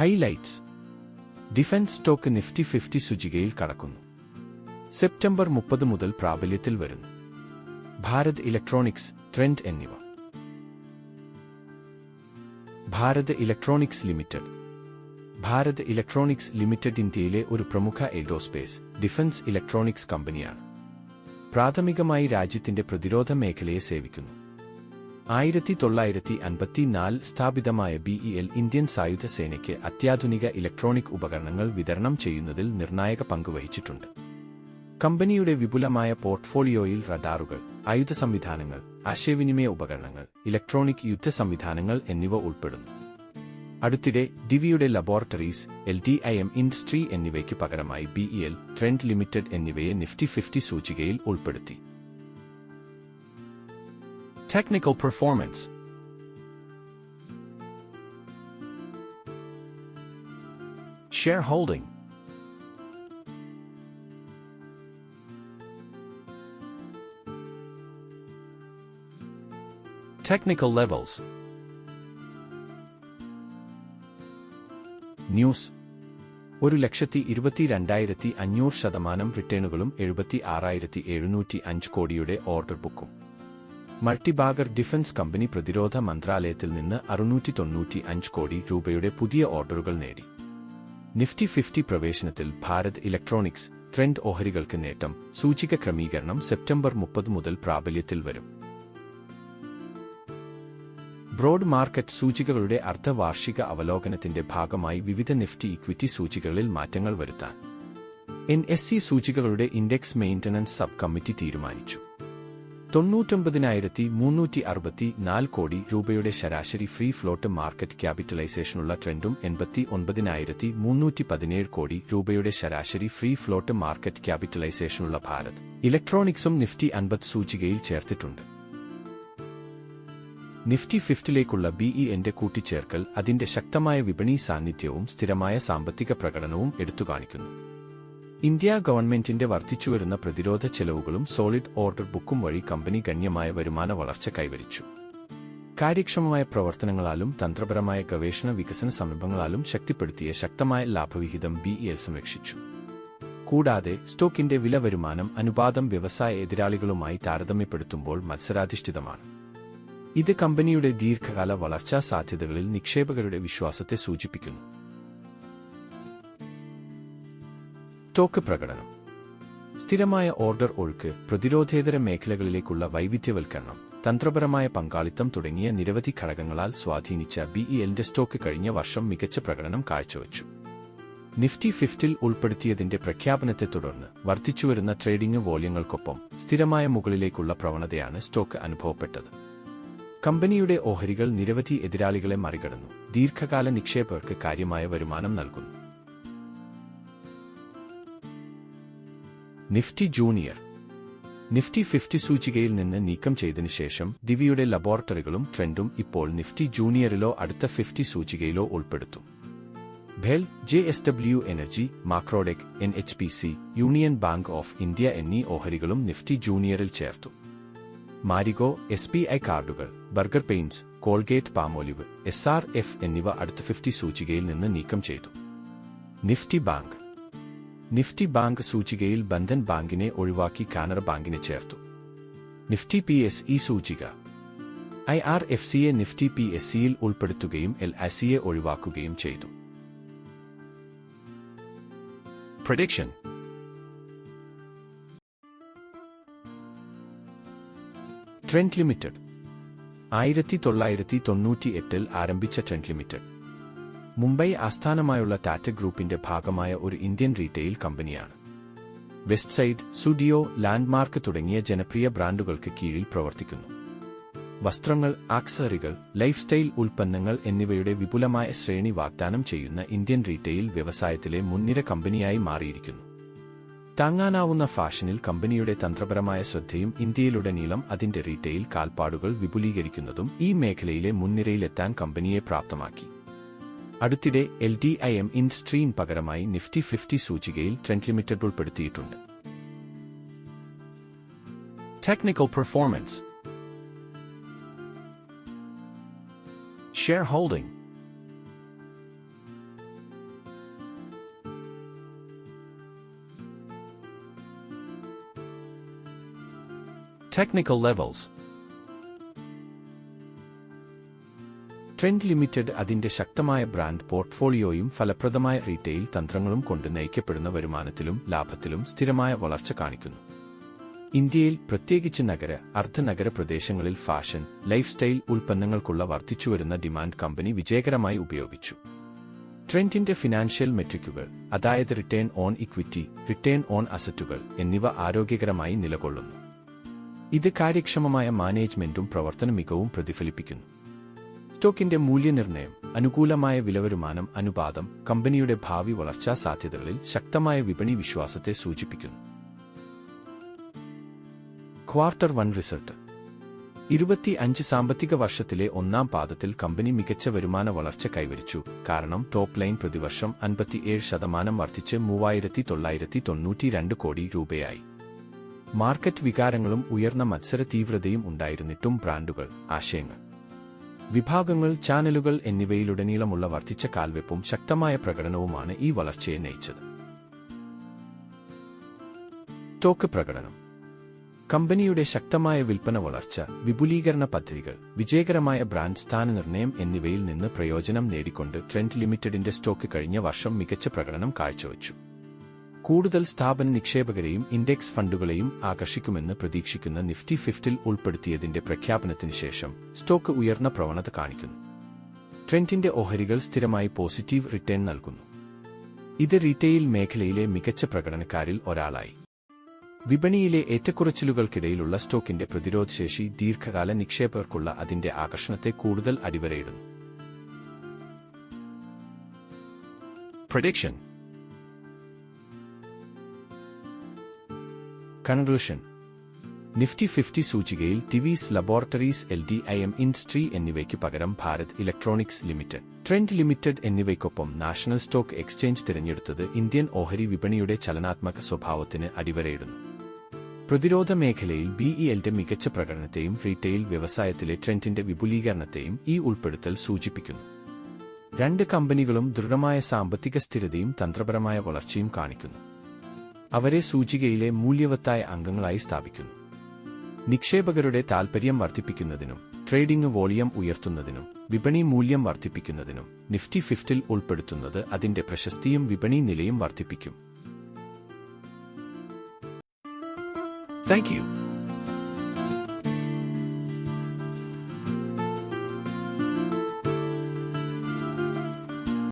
Highlights. Defence stock Nifty 50 സൂചികയിൽ കടക്കുന്നു. September 30 മുതൽ പ്രാബല്യത്തിൽ വരുന്നു. ഭാരത് ഇലക്ട്രോണിക്സ്, ട്രെൻഡ് എന്നിവ. Bharat Electronics limited. Bharat Electronics limited ഇന്ത്യയിലെ ഒരു പ്രമുഖ എയ്റോസ്പേസ്, ഡിഫൻസ് ഇലക്ട്രോണിക്സ് കമ്പനിയാണ്. പ്രാഥമികമായി രാജ്യത്തിന്റെ പ്രതിരോധ മേഖലയെ സേവിക്കുന്നു. 1954 സ്ഥാപിതമായ BEL ഇന്ത്യൻ സായുധ സേനയ്ക്ക് അത്യാധുനിക ഇലക്ട്രോണിക് ഉപകരണങ്ങൾ വിതരണം ചെയ്യുന്നതിൽ നിർണായക പങ്ക് വഹിച്ചിട്ടുണ്ട്. കമ്പനിയുടെ വിപുലമായ പോർട്ട്ഫോളിയോയിൽ റഡാറുകൾ, ആയുധ സംവിധാനങ്ങൾ, ആശയവിനിമയ ഉപകരണങ്ങൾ, ഇലക്ട്രോണിക് യുദ്ധ സംവിധാനങ്ങൾ എന്നിവ ഉൾപ്പെടുന്നു. അടുത്തിടെ ഡിവിയുടെ ലബോറട്ടറീസ്, LTIM ഇൻഡസ്ട്രി എന്നിവയ്ക്ക് പകരമായി BEL, ട്രെൻഡ് ലിമിറ്റഡ് എന്നിവയെ നിഫ്റ്റി 50 സൂചികയിൽ ഉൾപ്പെടുത്തി. Technical performance. Share holding. Technical levels. News. 1,22,500% റിട്ടേണുകളും 76,705 കോടിയുടെ ഓർഡർ ബുക്കും. മൾട്ടിബാഗർ ഡിഫൻസ് കമ്പനി പ്രതിരോധ മന്ത്രാലയത്തിൽ നിന്ന് 695 കോടി രൂപയുടെ പുതിയ ഓർഡറുകൾ നേടി. നിഫ്റ്റി 50 പ്രവേശനത്തിൽ ഭാരത് ഇലക്ട്രോണിക്സ്, ട്രെൻഡ് ഓഹരികൾക്ക് നേട്ടം. സൂചിക ക്രമീകരണം സെപ്റ്റംബർ 30 മുതൽ പ്രാബല്യത്തിൽ വരും. ബ്രോഡ് മാർക്കറ്റ് സൂചികകളുടെ അർദ്ധവാർഷിക അവലോകനത്തിന്റെ ഭാഗമായി വിവിധ നിഫ്റ്റി ഇക്വിറ്റി സൂചികകളിൽ മാറ്റങ്ങൾ വരുത്താൻ NSE സൂചികകളുടെ ഇൻഡെക്സ് മെയിന്റനൻസ് സബ് കമ്മിറ്റി തീരുമാനിച്ചു. 99,364 കോടി രൂപയുടെ ശരാശരി ഫ്രീ ഫ്ലോട്ട് മാർക്കറ്റ് ക്യാപിറ്റലൈസേഷനുള്ള ട്രെൻഡും 89,317 കോടി രൂപയുടെ ശരാശരി ഫ്രീ ഫ്ലോട്ട് മാർക്കറ്റ് ക്യാപിറ്റലൈസേഷനുള്ള ഭാരത് ഇലക്ട്രോണിക്സും നിഫ്റ്റി 50 സൂചികയിൽ ചേർത്തിട്ടുണ്ട്. നിഫ്റ്റി 50ലേക്കുള്ള BELന്റെ കൂട്ടിച്ചേർക്കൽ അതിന്റെ ശക്തമായ വിപണി സാന്നിധ്യവും സ്ഥിരമായ സാമ്പത്തിക പ്രകടനവും എടുത്തുകാണിക്കുന്നു. ഇന്ത്യ ഗവൺമെന്റിന്റെ വർദ്ധിച്ചുവരുന്ന പ്രതിരോധ ചെലവുകളും സോളിഡ് ഓർഡർ ബുക്കും വഴി കമ്പനി ഗണ്യമായ വരുമാന വളർച്ച കൈവരിച്ചു. കാര്യക്ഷമമായ പ്രവർത്തനങ്ങളാലും തന്ത്രപരമായ ഗവേഷണ വികസന സംരംഭങ്ങളാലും ശക്തിപ്പെടുത്തിയ ശക്തമായ ലാഭവിഹിതം BEL സംരക്ഷിച്ചു. കൂടാതെ സ്റ്റോക്കിന്റെ വില വരുമാനം അനുപാതം വ്യവസായ എതിരാളികളുമായി താരതമ്യപ്പെടുത്തുമ്പോൾ മത്സരാധിഷ്ഠിതമാണ്. ഇത് കമ്പനിയുടെ ദീർഘകാല വളർച്ചാ സാധ്യതകളിൽ നിക്ഷേപകരുടെ വിശ്വാസത്തെ സൂചിപ്പിക്കുന്നു. സ്റ്റോക്ക് പ്രകടനം. സ്ഥിരമായ ഓർഡർ ഒഴുക്ക്, പ്രതിരോധേതര മേഖലകളിലേക്കുള്ള വൈവിധ്യവൽക്കരണം, തന്ത്രപരമായ പങ്കാളിത്തം തുടങ്ങിയ നിരവധി ഘടകങ്ങളാൽ സ്വാധീനിച്ച BELന്റെ സ്റ്റോക്ക് കഴിഞ്ഞ വർഷം മികച്ച പ്രകടനം കാഴ്ചവച്ചു. നിഫ്റ്റി 50ൽ ഉൾപ്പെടുത്തിയതിന്റെ പ്രഖ്യാപനത്തെ തുടർന്ന് വർദ്ധിച്ചുവരുന്ന ട്രേഡിംഗ് വോള്യങ്ങൾക്കൊപ്പം സ്ഥിരമായ മുകളിലേക്കുള്ള പ്രവണതയാണ് സ്റ്റോക്ക് അനുഭവപ്പെട്ടത്. കമ്പനിയുടെ ഓഹരികൾ നിരവധി എതിരാളികളെ മറികടന്നു, ദീർഘകാല നിക്ഷേപകർക്ക് കാര്യമായ വരുമാനം നൽകുന്നു. Nifty junior. നിഫ്റ്റി 50 സൂചികയിൽ നിന്ന് നീക്കം ചെയ്തതിനു ശേഷം ദിവ്യയുടെ ലബോറട്ടറികളും ട്രെൻഡും ഇപ്പോൾ നിഫ്റ്റി ജൂനിയറിലോ അടുത്ത 50 സൂചികയിലോ ഉൾപ്പെടുത്തും. ഭെൽ, JSW Energy, Macrotech, NHPC, Union Bank of India എന്നീ ഓഹരികളും നിഫ്റ്റി ജൂനിയറിൽ ചേർത്തു. മാരിഗോ, SBI കാർഡുകൾ, Berger Paints, Colgate Palmolive, SRF എന്നിവ അടുത്ത 50 സൂചികയിൽ നിന്ന് നീക്കം ചെയ്തു. Nifty Bank. നിഫ്റ്റി ബാങ്ക് സൂചികയിൽ ബന്ധൻ ബാങ്കിനെ ഒഴിവാക്കി കാനറ ബാങ്കിനെ ചേർത്തു. നിഫ്റ്റി PSE സൂചിക. IRFCയെ നിഫ്റ്റി PSEയിൽ ഉൾപ്പെടുത്തുകയും LICയെ ഒഴിവാക്കുകയും ചെയ്തു. പ്രഡിക്ഷൻ. Trend limited. 1998ൽ ആരംഭിച്ച ട്രെൻഡ് ലിമിറ്റഡ് മുംബൈ ആസ്ഥാനമായുള്ള ടാറ്റ ഗ്രൂപ്പിന്റെ ഭാഗമായ ഒരു ഇന്ത്യൻ റീറ്റെയിൽ കമ്പനിയാണ്. വെസ്റ്റ് സൈഡ്, സുഡിയോ, ലാൻഡ്മാർക്ക് തുടങ്ങിയ ജനപ്രിയ ബ്രാൻഡുകൾക്ക് കീഴിൽ പ്രവർത്തിക്കുന്നു. വസ്ത്രങ്ങൾ, ആക്സസറികൾ, ലൈഫ് സ്റ്റൈൽ ഉൽപ്പന്നങ്ങൾ എന്നിവയുടെ വിപുലമായ ശ്രേണി വാഗ്ദാനം ചെയ്യുന്ന ഇന്ത്യൻ റീറ്റെയിൽ വ്യവസായത്തിലെ മുൻനിര കമ്പനിയായി മാറിയിരിക്കുന്നു. താങ്ങാനാവുന്ന ഫാഷനിൽ കമ്പനിയുടെ തന്ത്രപരമായ ശ്രദ്ധയും ഇന്ത്യയിലുടനീളം അതിന്റെ റീറ്റെയിൽ കാൽപ്പാടുകൾ വിപുലീകരിക്കുന്നതും ഈ മേഖലയിലെ മുൻനിരയിലെത്താൻ കമ്പനിയെ പ്രാപ്തമാക്കി. അടുത്തിടെ LTIM ഇൻഡസ്ട്രിന് പകരമായി നിഫ്റ്റി 50 സൂചികയിൽ ട്രെൻഡ് ലിമിറ്റഡ് ഉൾപ്പെടുത്തിയിട്ടുണ്ട്. Technical performance. Share holding. Technical levels. Trend limited അതിന്റെ ശക്തമായ ബ്രാൻഡ് പോർട്ട്ഫോളിയോയും ഫലപ്രദമായ റീറ്റെയിൽ തന്ത്രങ്ങളും കൊണ്ട് നയിക്കപ്പെടുന്ന വരുമാനത്തിലും ലാഭത്തിലും സ്ഥിരമായ വളർച്ച കാണിക്കുന്നു. ഇന്ത്യയിൽ പ്രത്യേകിച്ച് നഗര, അർദ്ധനഗര പ്രദേശങ്ങളിൽ ഫാഷൻ, ലൈഫ് സ്റ്റൈൽ ഉൽപ്പന്നങ്ങൾക്കുള്ള വർദ്ധിച്ചുവരുന്ന ഡിമാൻഡ് കമ്പനി വിജയകരമായി ഉപയോഗിച്ചു. ട്രെൻഡിന്റെ ഫിനാൻഷ്യൽ മെട്രിക്കുകൾ, അതായത് return on equity, return on അസറ്റുകൾ എന്നിവ ആരോഗ്യകരമായി നിലകൊള്ളുന്നു. ഇത് കാര്യക്ഷമമായ മാനേജ്മെന്റും പ്രവർത്തന മികവും പ്രതിഫലിപ്പിക്കുന്നു. സ്റ്റോക്കിന്റെ മൂല്യനിർണ്ണയം, അനുകൂലമായ വിലവരുമാനം അനുപാതം കമ്പനിയുടെ ഭാവി വളർച്ചാ സാധ്യതകളിൽ ശക്തമായ വിപണി വിശ്വാസത്തെ സൂചിപ്പിക്കുന്നു. Quarter 1 result. 25 സാമ്പത്തിക വർഷത്തിലെ ഒന്നാം പാദത്തിൽ കമ്പനി മികച്ച വരുമാന വളർച്ച കൈവരിച്ചു. കാരണം ടോപ്പ് ലൈൻ പ്രതിവർഷം 57% വർദ്ധിച്ച് 3,992 കോടി രൂപയായി. മാർക്കറ്റ് വികാരങ്ങളും ഉയർന്ന മത്സര തീവ്രതയും ഉണ്ടായിരുന്നിട്ടും ബ്രാൻഡുകൾ, ആശയങ്ങൾ, വിഭാഗങ്ങൾ, ചാനലുകൾ എന്നിവയിലുടനീളമുള്ള വർദ്ധിച്ച കാൽവെപ്പും ശക്തമായ പ്രകടനവുമാണ് ഈ വളർച്ചയെ നയിച്ചത്. സ്റ്റോക്ക് പ്രകടനം. കമ്പനിയുടെ ശക്തമായ വിൽപ്പന വളർച്ച, വിപുലീകരണ പദ്ധതികൾ, വിജയകരമായ ബ്രാൻഡ് സ്ഥാനനിർണ്ണയം എന്നിവയിൽ നിന്ന് പ്രയോജനം നേടിക്കൊണ്ട് ട്രെൻഡ് ലിമിറ്റഡിന്റെ സ്റ്റോക്ക് കഴിഞ്ഞ വർഷം മികച്ച പ്രകടനം കാഴ്ചവച്ചു. കൂടുതൽ സ്ഥാപന നിക്ഷേപകരെയും ഇൻഡെക്സ് ഫണ്ടുകളെയും ആകർഷിക്കുമെന്ന് പ്രതീക്ഷിക്കുന്ന നിഫ്റ്റി 50 ഉൾപ്പെടുത്തിയതിന്റെ പ്രഖ്യാപനത്തിന് ശേഷം സ്റ്റോക്ക് ഉയർന്ന പ്രവണത കാണിക്കുന്നു. ട്രെൻഡിന്റെ ഓഹരികൾ സ്ഥിരമായി പോസിറ്റീവ് റിട്ടേൺ നൽകുന്നു. ഇത് റീറ്റെയിൽ മേഖലയിലെ മികച്ച പ്രകടനക്കാരിൽ ഒരാളായി. വിപണിയിലെ ഏറ്റക്കുറച്ചിലുകൾക്കിടയിലുള്ള സ്റ്റോക്കിന്റെ പ്രതിരോധശേഷി ദീർഘകാല നിക്ഷേപകർക്കുള്ള അതിന്റെ ആകർഷണത്തെ കൂടുതൽ അടിവരയിടുന്നു. പ്രഡിക്ഷൻ. കൺക്ലൂഷൻ. നിഫ്റ്റി 50 സൂചികയിൽ ടിവിസ് ലബോറട്ടറീസ് LTIM ഇൻഡസ്ട്രി എന്നിവയ്ക്ക് പകരം Bharat Electronics Limited, Trent Limited എന്നിവയ്ക്കൊപ്പം നാഷണൽ സ്റ്റോക്ക് എക്സ്ചേഞ്ച് തിരഞ്ഞെടുത്തത് ഇന്ത്യൻ ഓഹരി വിപണിയുടെ ചലനാത്മക സ്വഭാവത്തിന് അടിവരയിടുന്നു. പ്രതിരോധ മേഖലയിൽ BELന്റെ മികച്ച പ്രകടനത്തെയും റീറ്റെയിൽ വ്യവസായത്തിലെ ട്രെൻഡിന്റെ വിപുലീകരണത്തെയും ഈ ഉൾപ്പെടുത്തൽ സൂചിപ്പിക്കുന്നു. രണ്ട് കമ്പനികളും ദൃഢമായ സാമ്പത്തിക സ്ഥിരതയും തന്ത്രപരമായ വളർച്ചയും കാണിക്കുന്നു. അവരെ സൂചികയിലെ മൂല്യവത്തായ അംഗങ്ങളായി സ്ഥാപിക്കുന്നു. നിക്ഷേപകരുടെ താൽപര്യം വർദ്ധിപ്പിക്കുന്നതിനും ട്രേഡിംഗ് വോളിയം ഉയർത്തുന്നതിനും വിപണി മൂല്യം വർദ്ധിപ്പിക്കുന്നതിനും നിഫ്റ്റി 50 ഉൾപ്പെടുത്തുന്നത് അതിന്റെ പ്രശസ്തിയും വിപണി നിലയും വർദ്ധിപ്പിക്കും. Thank you.